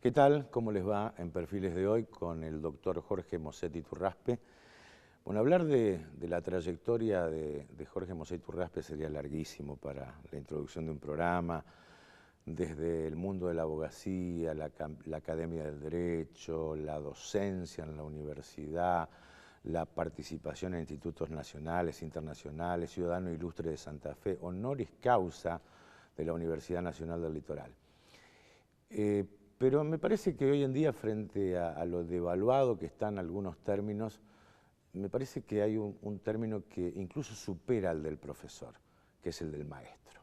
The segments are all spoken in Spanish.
¿Qué tal? ¿Cómo les va en Perfiles de hoy con el doctor Jorge Mosset Iturraspe? Bueno, hablar de la trayectoria de Jorge Mosset Iturraspe sería larguísimo para la introducción de un programa, desde el mundo de la abogacía, la Academia del Derecho, la docencia en la universidad, la participación en institutos nacionales, internacionales, ciudadano ilustre de Santa Fe, honoris causa de la Universidad Nacional del Litoral. Pero me parece que hoy en día, frente a lo devaluado que están algunos términos, me parece que hay un término que incluso supera al del profesor, que es el del maestro.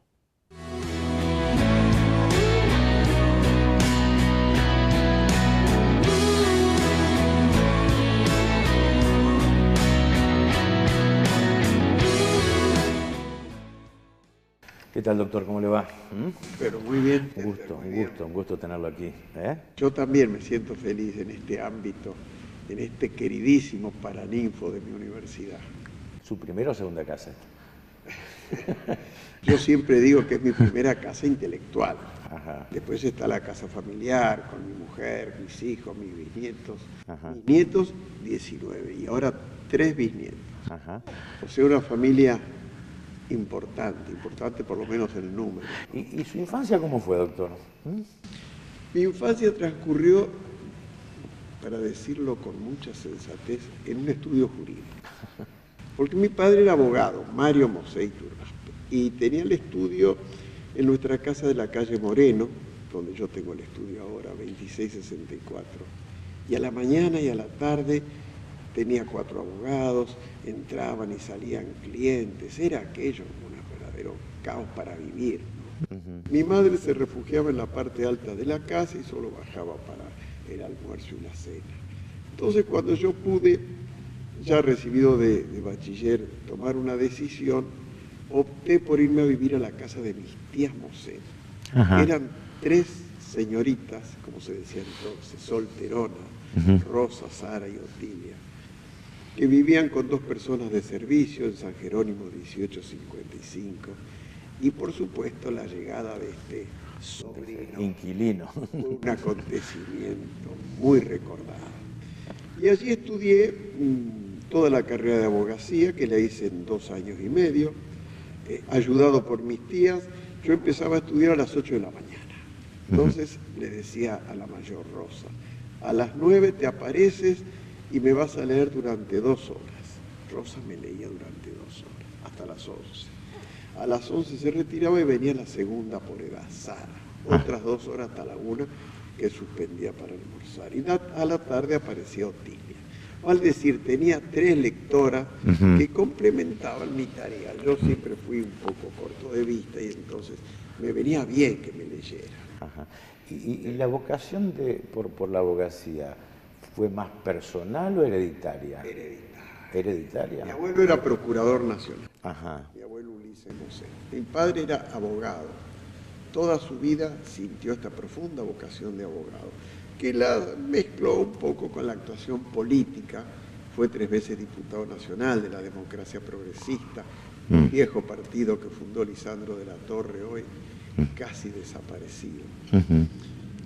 ¿Qué tal, doctor? ¿Cómo le va? Pero muy bien. Un gusto tenerlo aquí. Yo también me siento feliz en este ámbito, en este queridísimo paraninfo de mi universidad. ¿Su primera o segunda casa? Yo siempre digo que es mi primera casa intelectual. Ajá. Después está la casa familiar, con mi mujer, mis hijos, mis bisnietos. Ajá. Mis nietos, 19, y ahora 3 bisnietos. Ajá. O sea, una familia importante por lo menos el número. ¿Y su infancia cómo fue, doctor? Mi infancia transcurrió, para decirlo con mucha sensatez, en un estudio jurídico. Porque mi padre era abogado, Mario Mosset Iturraspe, y tenía el estudio en nuestra casa de la calle Moreno, donde yo tengo el estudio ahora, 2664. Y a la mañana y a la tarde tenía 4 abogados, entraban y salían clientes, era aquello un verdadero caos para vivir, ¿no? Mi madre se refugiaba en la parte alta de la casa y solo bajaba para el almuerzo y la cena. Entonces, cuando yo pude, ya recibido de bachiller, tomar una decisión, opté por irme a vivir a la casa de mis tías Mosset. Eran 3 señoritas, como se decía entonces, solteronas, Rosa, Sara y Otilia, que vivían con 2 personas de servicio en San Jerónimo 1855, y por supuesto la llegada de este sobrino, inquilino, un acontecimiento muy recordado. Y allí estudié toda la carrera de abogacía, que la hice en 2 años y medio, ayudado por mis tías. Yo empezaba a estudiar a las 8 de la mañana. Entonces le decía a la mayor Rosa, a las 9 te apareces y me vas a leer durante 2 horas. Rosa me leía durante 2 horas, hasta las 11. A las 11 se retiraba y venía la segunda por edad, Sara. Otras 2 horas hasta la 1, que suspendía para almorzar. Y a la tarde aparecía Otilia. Al decir, tenía 3 lectoras que complementaban mi tarea. Yo siempre fui un poco corto de vista y entonces me venía bien que me leyeran. Ajá. ¿Y la vocación por la abogacía fue más personal o hereditaria? Hereditaria. Mi abuelo era procurador nacional. Ajá. Mi abuelo Ulises Mosset. Mi padre era abogado. Toda su vida sintió esta profunda vocación de abogado, que la mezcló un poco con la actuación política. Fue 3 veces diputado nacional de la Democracia Progresista, un viejo partido que fundó Lisandro de la Torre, hoy casi desaparecido.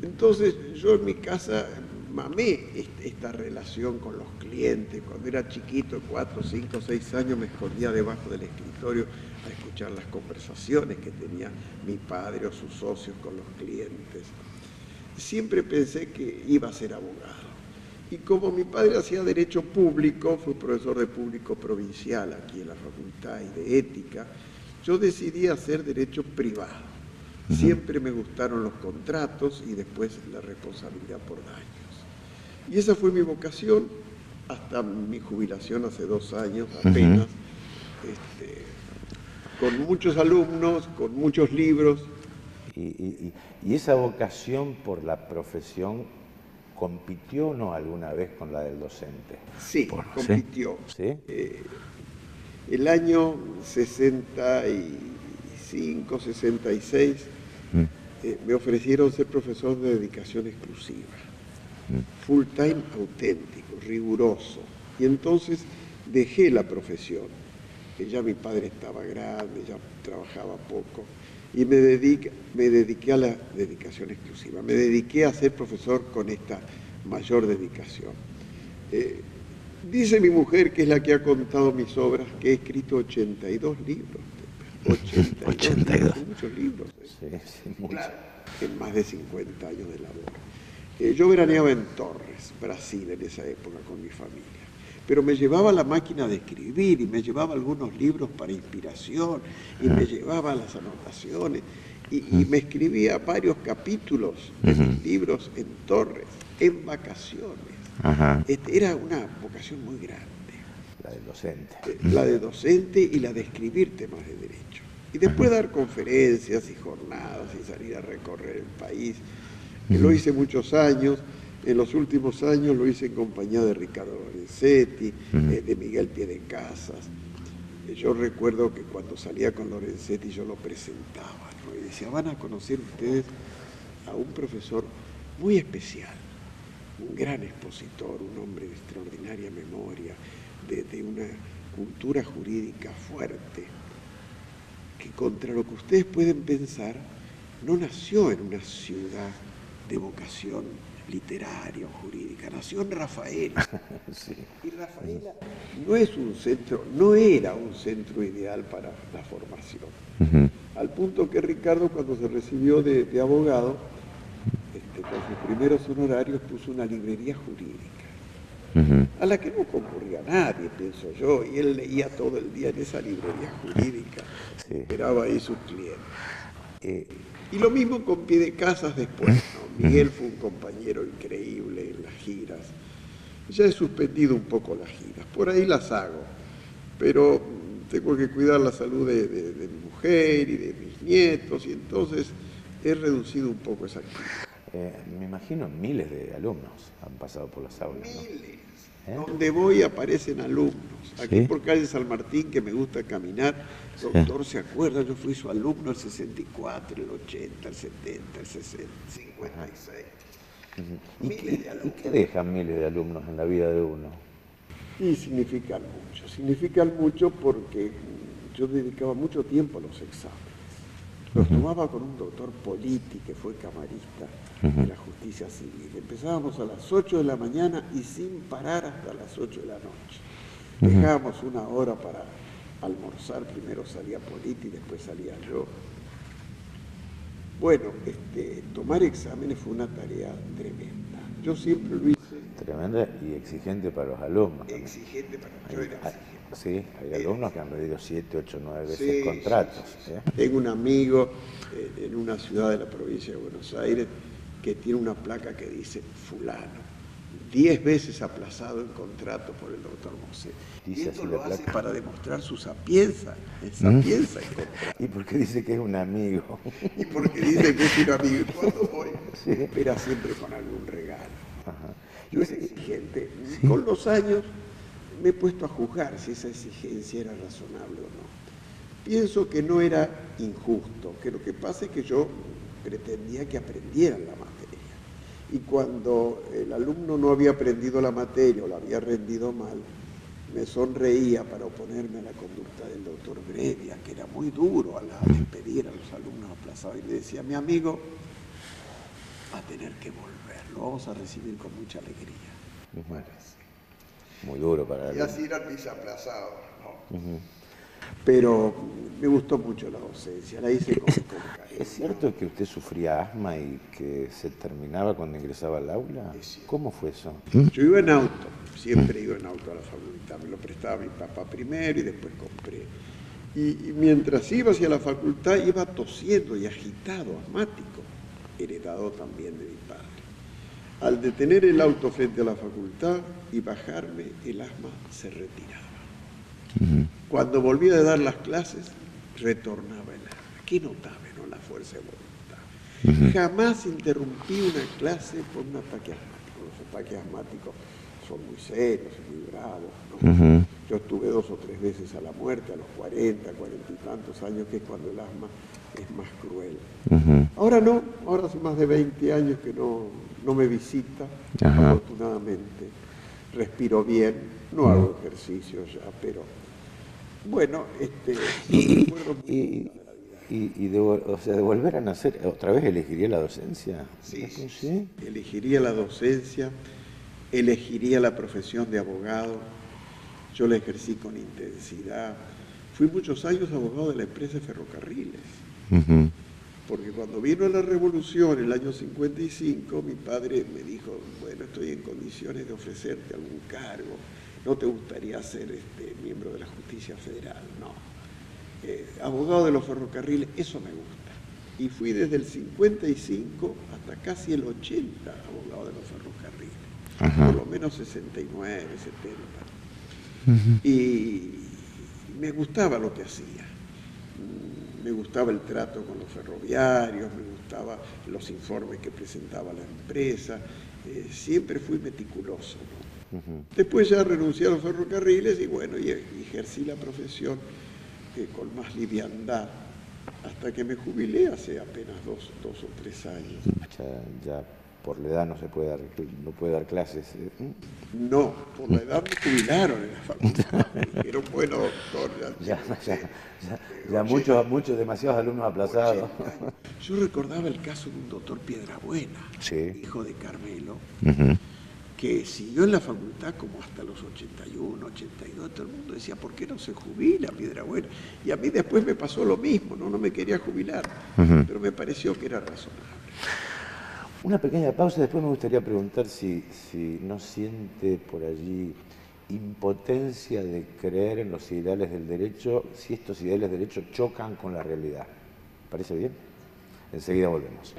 Entonces yo en mi casa mamé esta relación con los clientes. Cuando era chiquito, 4, 5, 6 años, me escondía debajo del escritorio a escuchar las conversaciones que tenía mi padre o sus socios con los clientes. Siempre pensé que iba a ser abogado. Y como mi padre hacía derecho público, fue profesor de público provincial aquí en la facultad y de ética, yo decidí hacer derecho privado. Siempre me gustaron los contratos y después la responsabilidad por daños. Y esa fue mi vocación hasta mi jubilación hace 2 años apenas, con muchos alumnos, con muchos libros. ¿Y esa vocación por la profesión compitió o no alguna vez con la del docente? Sí, compitió. ¿Sí? El año 65, 66, me ofrecieron ser profesor de dedicación exclusiva. Full time auténtico, riguroso. Y entonces dejé la profesión que ya mi padre estaba grande, ya trabajaba poco, y me dediqué a la dedicación exclusiva, me dediqué a ser profesor con esta mayor dedicación. Dice mi mujer, que es la que ha contado mis obras, que he escrito 82 libros. 82. Son muchos libros. Sí, muchos. Claro, en más de 50 años de labor. Yo veraneaba en Torres, Brasil, en esa época con mi familia. Pero me llevaba la máquina de escribir y me llevaba algunos libros para inspiración y me llevaba las anotaciones y me escribía varios capítulos de mis libros en Torres, en vacaciones. Era una vocación muy grande. La del docente. La de docente y la de escribir temas de derecho. Y después dar conferencias y jornadas y salir a recorrer el país. Lo hice muchos años. En los últimos años lo hice en compañía de Ricardo Lorenzetti, de Miguel Piedecasas. Yo recuerdo que cuando salía con Lorenzetti yo lo presentaba, ¿no? Y decía, van a conocer ustedes a un profesor muy especial, un gran expositor, un hombre de extraordinaria memoria, de una cultura jurídica fuerte, que contra lo que ustedes pueden pensar, no nació en una ciudad de vocación literaria o jurídica, nació en Rafaela. Sí. Y Rafaela no es un centro, no era un centro ideal para la formación. Al punto que Ricardo, cuando se recibió de abogado, con sus primeros honorarios puso una librería jurídica, a la que no concurría nadie, pienso yo, y él leía todo el día en esa librería jurídica, esperaba ahí sus clientes. Y lo mismo con Piedecasas después, ¿no? Miguel fue un compañero increíble en las giras. Ya he suspendido un poco las giras, por ahí las hago, pero tengo que cuidar la salud de mi mujer y de mis nietos, y entonces he reducido un poco esa actividad. Me imagino miles de alumnos han pasado por las aulas, ¿no? Miles. Donde voy aparecen alumnos. Aquí por calle San Martín, que me gusta caminar, doctor se acuerda, yo fui su alumno el 64, el 80, el 70, el 60, 56. Miles de alumnos. ¿Y qué dejan miles de alumnos en la vida de uno? Y significan mucho porque yo dedicaba mucho tiempo a los exámenes. Los tomaba con un doctor Politi, que fue camarista de la justicia civil. Empezábamos a las 8 de la mañana y sin parar hasta las 8 de la noche. Dejábamos una hora para almorzar, primero salía Politi, después salía yo. Bueno, tomar exámenes fue una tarea tremenda. Yo siempre lo hice. Tremenda y exigente para los alumnos. Exigente para yo era exigente. Sí, hay alumnos que han pedido 7, 8, 9 veces contratos. Tengo un amigo en una ciudad de la provincia de Buenos Aires que tiene una placa que dice fulano, 10 veces aplazado en contrato por el doctor Mosset. Y esto lo hace para demostrar su sapienza, en contrato. ¿Y por qué dice que es un amigo? Y porque dice que es un amigo. Y cuando voy, espera siempre con algún regalo. Yo era exigente. Con los años me he puesto a juzgar si esa exigencia era razonable o no. Pienso que no era injusto, que lo que pasa es que yo pretendía que aprendieran la materia. Y cuando el alumno no había aprendido la materia o la había rendido mal, me sonreía para oponerme a la conducta del doctor Brevia, que era muy duro al despedir a los alumnos aplazados. Y le decía, mi amigo va a tener que volver, lo vamos a recibir con mucha alegría. Muy duro para él. Y así eran mis aplazados, ¿no? Pero me gustó mucho la docencia, la hice con cariño. ¿Es cierto que usted sufría asma y que se terminaba cuando ingresaba al aula? ¿Cómo fue eso? Yo iba en auto, siempre iba en auto a la facultad, me lo prestaba mi papá primero y después compré. Y mientras iba hacia la facultad iba tosiendo y agitado, asmático, heredado también de mi padre. Al detener el auto frente a la facultad y bajarme, el asma se retiraba. Cuando volvía a dar las clases, retornaba el asma. Qué notable, ¿no? La fuerza de voluntad. Jamás interrumpí una clase por un ataque asmático. Los ataques asmáticos son muy serios y muy bravos, ¿no? Yo estuve 2 o 3 veces a la muerte, a los 40, 40 y tantos años, que es cuando el asma es más cruel. Ahora no, ahora hace más de 20 años que no me visita, afortunadamente. Respiro bien, no hago ejercicio ya, pero Bueno, Y, son recuerdos muy y, lindos de la vida. o sea, de volver a nacer, ¿otra vez elegiría la docencia? Sí, sí, ¿Sí? sí. Elegiría la docencia, elegiría la profesión de abogado. Yo la ejercí con intensidad. Fui muchos años abogado de la empresa de ferrocarriles. Ujú. Porque cuando vino la revolución, el año 55, mi padre me dijo, bueno, estoy en condiciones de ofrecerte algún cargo. ¿No te gustaría ser miembro de la Justicia Federal? No. Abogado de los ferrocarriles, eso me gusta. Y fui desde el 55 hasta casi el 80 abogado de los ferrocarriles. Ajá. Por lo menos 69, 70. Y me gustaba lo que hacía. Me gustaba el trato con los ferroviarios, me gustaban los informes que presentaba la empresa. Siempre fui meticuloso, ¿no? Después ya renuncié a los ferrocarriles y bueno, y ejercí la profesión con más liviandad, hasta que me jubilé hace apenas dos o tres años. Ya por la edad no puede dar clases. No, por la edad me jubilaron en la facultad. Me dijeron, bueno, doctor, Ya muchos, demasiados alumnos aplazados. 80 años. Yo recordaba el caso de un doctor Piedrabuena, Sí. hijo de Carmelo, que siguió en la facultad como hasta los 81, 82, todo el mundo decía, ¿por qué no se jubila Piedrabuena? Y a mí después me pasó lo mismo, no me quería jubilar, pero me pareció que era razonable. Una pequeña pausa, después me gustaría preguntar si no siente por allí impotencia de creer en los ideales del derecho, si estos ideales del derecho chocan con la realidad. ¿Parece bien? Enseguida volvemos.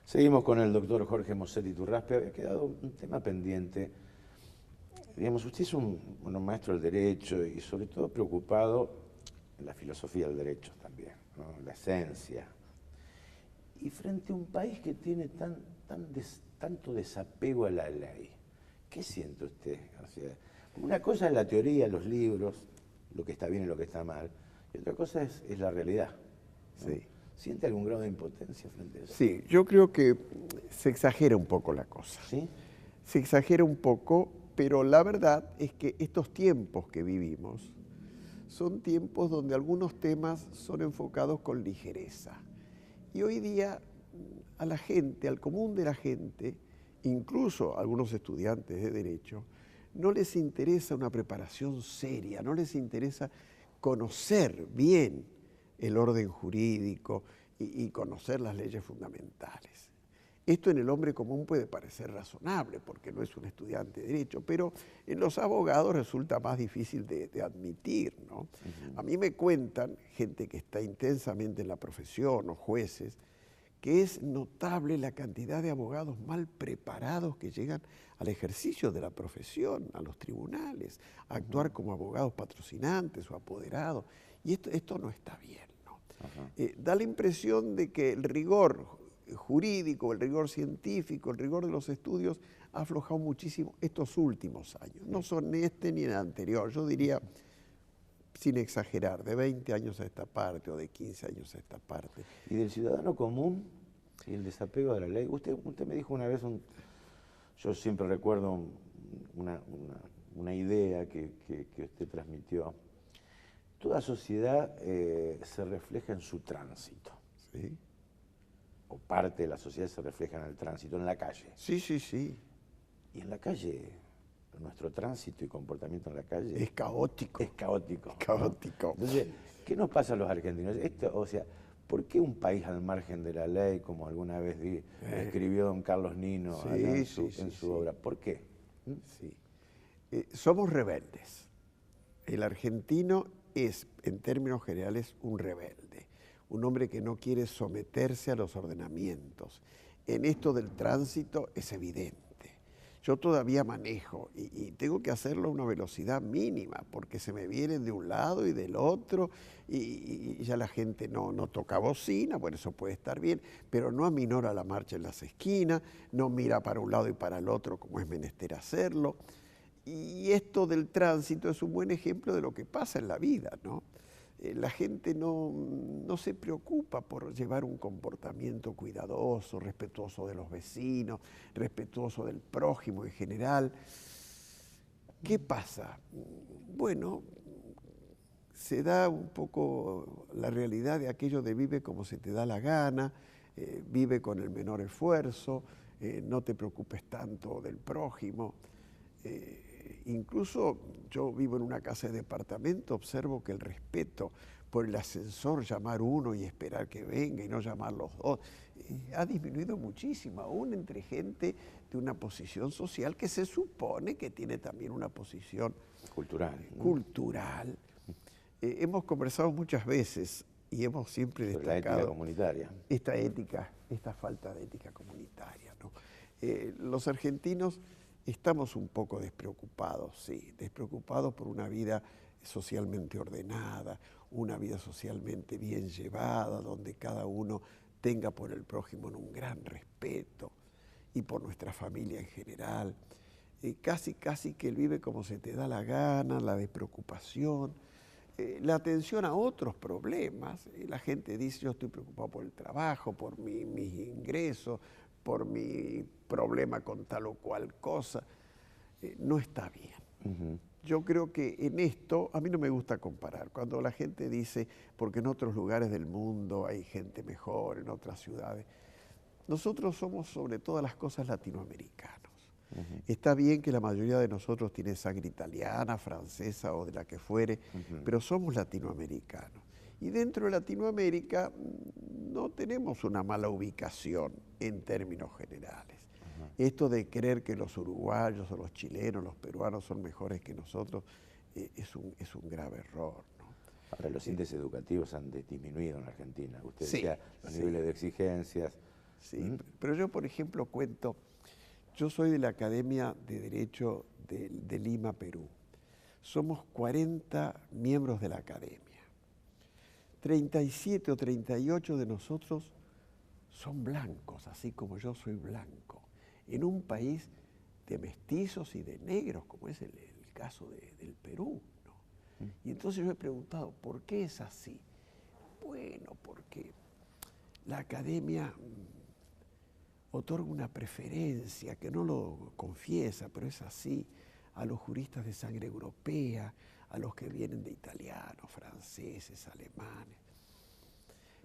Seguimos con el doctor Jorge Mossetti Turraspe. Había quedado un tema pendiente. Digamos, usted es un maestro del derecho y sobre todo preocupado en la filosofía del derecho también, ¿no? La esencia. Y frente a un país que tiene tanto desapego a la ley, ¿qué siente usted? O sea, una cosa es la teoría, los libros, lo que está bien y lo que está mal, y otra cosa es la realidad, ¿no? Sí. ¿Siente algún grado de impotencia frente a eso? Sí, yo creo que se exagera un poco la cosa. ¿Sí? Se exagera un poco, pero la verdad es que estos tiempos que vivimos son tiempos donde algunos temas son enfocados con ligereza. Y hoy día a la gente, al común de la gente, incluso a algunos estudiantes de Derecho, no les interesa una preparación seria, no les interesa conocer bien el orden jurídico y conocer las leyes fundamentales. Esto en el hombre común puede parecer razonable porque no es un estudiante de Derecho, pero en los abogados resulta más difícil de admitir, ¿no? A mí me cuentan gente que está intensamente en la profesión o jueces, que es notable la cantidad de abogados mal preparados que llegan al ejercicio de la profesión, a los tribunales, a actuar como abogados patrocinantes o apoderados. Y esto no está bien, ¿no? Da la impresión de que el rigor jurídico, el rigor científico, el rigor de los estudios ha aflojado muchísimo estos últimos años. No son este ni el anterior, yo diría, sin exagerar, de 20 años a esta parte o de 15 años a esta parte. ¿Y del ciudadano común y el desapego de la ley? Usted me dijo una vez, yo siempre recuerdo una idea que usted transmitió. Toda sociedad se refleja en su tránsito. ¿Sí? O parte de la sociedad se refleja en el tránsito, en la calle. Sí, sí, sí. Y en la calle, nuestro tránsito y comportamiento en la calle es caótico. Es caótico. Caótico. ¿No? Entonces, ¿qué nos pasa a los argentinos? O sea, ¿por qué un país al margen de la ley, como alguna vez escribió don Carlos Nino en su obra? ¿Por qué? Sí. Somos rebeldes. El argentino es, en términos generales, un rebelde. Un hombre que no quiere someterse a los ordenamientos. En esto del tránsito es evidente. yo todavía manejo y tengo que hacerlo a una velocidad mínima porque se me vienen de un lado y del otro y ya la gente no toca bocina, bueno, eso puede estar bien, pero no aminora la marcha en las esquinas, no mira para un lado y para el otro como es menester hacerlo. Y esto del tránsito es un buen ejemplo de lo que pasa en la vida, ¿no? La gente no se preocupa por llevar un comportamiento cuidadoso, respetuoso de los vecinos, respetuoso del prójimo en general. ¿Qué pasa? Bueno, se da un poco la realidad de aquello de vive como se te da la gana, vive con el menor esfuerzo, no te preocupes tanto del prójimo. Incluso yo vivo en una casa de departamento, observo que el respeto por el ascensor, llamar uno y esperar que venga y no llamar los dos, ha disminuido muchísimo, aún entre gente de una posición social que se supone que tiene también una posición cultural. Hemos conversado muchas veces y hemos siempre sobre destacado la ética comunitaria. Esta ética, esta falta de ética comunitaria, ¿no? Los argentinos estamos un poco despreocupados, sí, despreocupados por una vida socialmente ordenada, una vida socialmente bien llevada, donde cada uno tenga por el prójimo un gran respeto y por nuestra familia en general. Casi que él vive como se te da la gana, la despreocupación, la atención a otros problemas. La gente dice, yo estoy preocupado por el trabajo, por mis ingresos, por mi problema con tal o cual cosa. No está bien. Yo creo que en esto, a mí no me gusta comparar. Cuando la gente dice, porque en otros lugares del mundo hay gente mejor, en otras ciudades, nosotros somos sobre todas las cosas latinoamericanos. Está bien que la mayoría de nosotros tiene sangre italiana, francesa o de la que fuere, pero somos latinoamericanos. Y dentro de Latinoamérica no tenemos una mala ubicación en términos generales. Esto de creer que los uruguayos o los chilenos, los peruanos son mejores que nosotros, es un grave error, ¿no? Ahora, los índices educativos han disminuido en Argentina. Usted decía los niveles de exigencias. Sí, pero yo, por ejemplo, cuento, yo soy de la Academia de Derecho de Lima, Perú. Somos 40 miembros de la Academia. 37 o 38 de nosotros son blancos, así como yo soy blanco, en un país de mestizos y de negros, como es el caso del Perú, ¿no? Y entonces yo he preguntado, ¿por qué es así? Bueno, porque la Academia otorga una preferencia, que no lo confiesa, pero es así, a los juristas de sangre europea, a los que vienen de italianos, franceses, alemanes.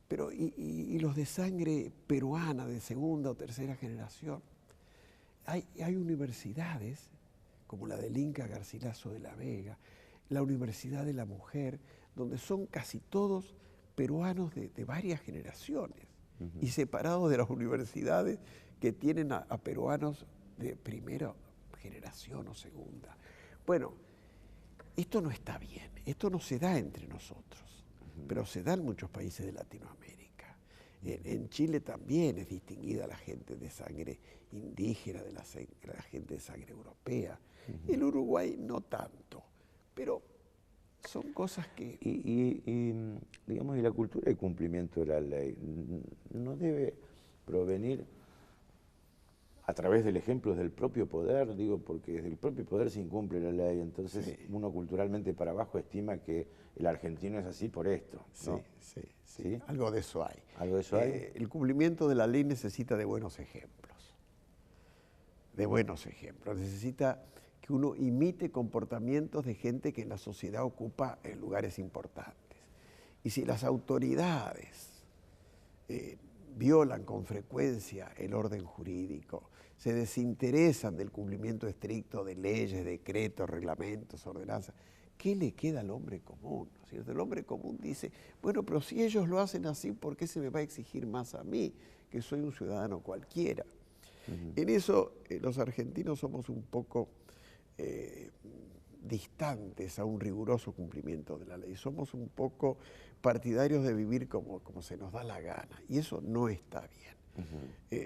Pero y los de sangre peruana, de segunda o tercera generación. Hay universidades, como la del Inca Garcilaso de la Vega, la Universidad de la Mujer, donde son casi todos peruanos de varias generaciones, y separados de las universidades que tienen a peruanos de primera generación o segunda. Bueno, esto no está bien, esto no se da entre nosotros, pero se da en muchos países de Latinoamérica. En Chile también es distinguida la gente de sangre indígena, de la gente de sangre europea. En Uruguay no tanto, pero son cosas que... Digamos, y la cultura de cumplimiento de la ley no debe provenir a través del ejemplo del propio poder, digo, porque desde el propio poder se incumple la ley, entonces uno culturalmente para abajo estima que el argentino es así por esto, ¿no? Sí. Algo de eso hay. ¿Algo de eso hay? El cumplimiento de la ley necesita de buenos ejemplos. Necesita que uno imite comportamientos de gente que en la sociedad ocupa lugares importantes. Y si las autoridades violan con frecuencia el orden jurídico, se desinteresan del cumplimiento estricto de leyes, decretos, reglamentos, ordenanzas, ¿qué le queda al hombre común? ¿No es cierto? El hombre común dice, bueno, pero si ellos lo hacen así, ¿por qué se me va a exigir más a mí, que soy un ciudadano cualquiera? En eso los argentinos somos un poco distantes a un riguroso cumplimiento de la ley. Somos un poco partidarios de vivir como se nos da la gana, y eso no está bien.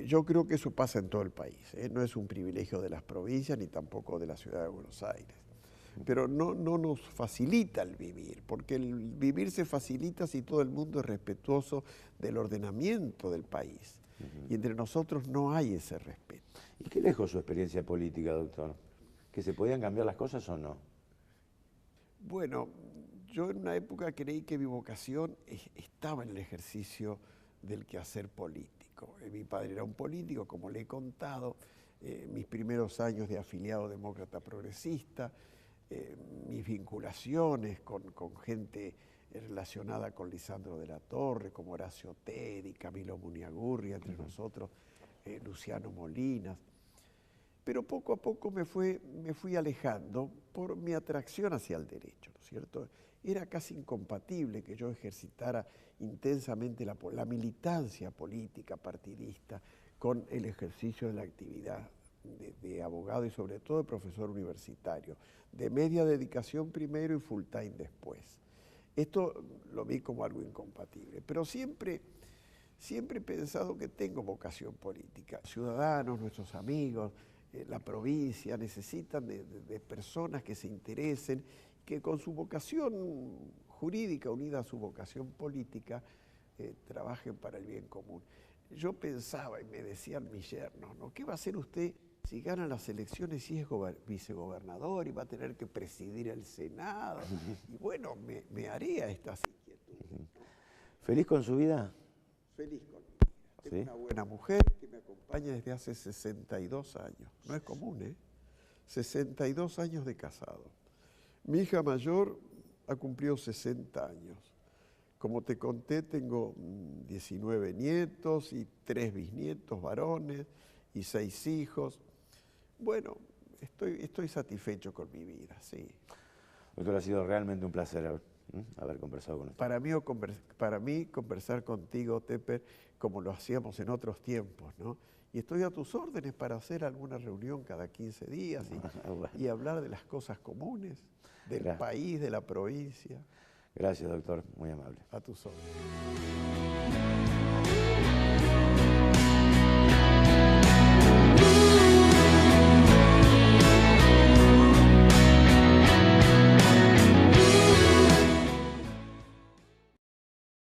Yo creo que eso pasa en todo el país, no es un privilegio de las provincias ni tampoco de la ciudad de Buenos Aires. Pero no nos facilita el vivir, porque el vivir se facilita si todo el mundo es respetuoso del ordenamiento del país. Y entre nosotros no hay ese respeto. ¿Y qué dejó su experiencia política, doctor? ¿Que se podían cambiar las cosas o no? Bueno, yo en una época creí que mi vocación estaba en el ejercicio del quehacer político. Mi padre era un político, como le he contado, mis primeros años de afiliado demócrata progresista, mis vinculaciones con gente relacionada con Lisandro de la Torre, como Horacio Tedi, Camilo Muniagurri, entre nosotros Luciano Molinas. Pero poco a poco me fui alejando por mi atracción hacia el derecho, ¿no es cierto? Era casi incompatible que yo ejercitara intensamente la militancia política partidista con el ejercicio de la actividad de abogado y sobre todo de profesor universitario, de media dedicación primero y full time después. Esto lo vi como algo incompatible, pero siempre he pensado que tengo vocación política. Ciudadanos, nuestros amigos, la provincia necesitan de personas que se interesen, que con su vocación jurídica unida a su vocación política trabajen para el bien común. Yo pensaba y me decían mis yernos, ¿no? ¿Qué va a hacer usted si gana las elecciones y es vicegobernador y va a tener que presidir el Senado? Y bueno, me haría estas inquietudes. ¿Feliz con su vida? Feliz con mi vida. Tengo una buena mujer que me acompaña desde hace 62 años. No es común, ¿eh? 62 años de casado. Mi hija mayor ha cumplido 60 años. Como te conté, tengo 19 nietos y 3 bisnietos varones y 6 hijos. Bueno, estoy satisfecho con mi vida, sí. Doctor, ha sido realmente un placer haber conversado con usted. Para mí conversar contigo, Tepper, como lo hacíamos en otros tiempos, ¿no? Y estoy a tus órdenes para hacer alguna reunión cada 15 días y hablar de las cosas comunes, del país, de la provincia. Gracias, doctor, muy amable. A tus órdenes.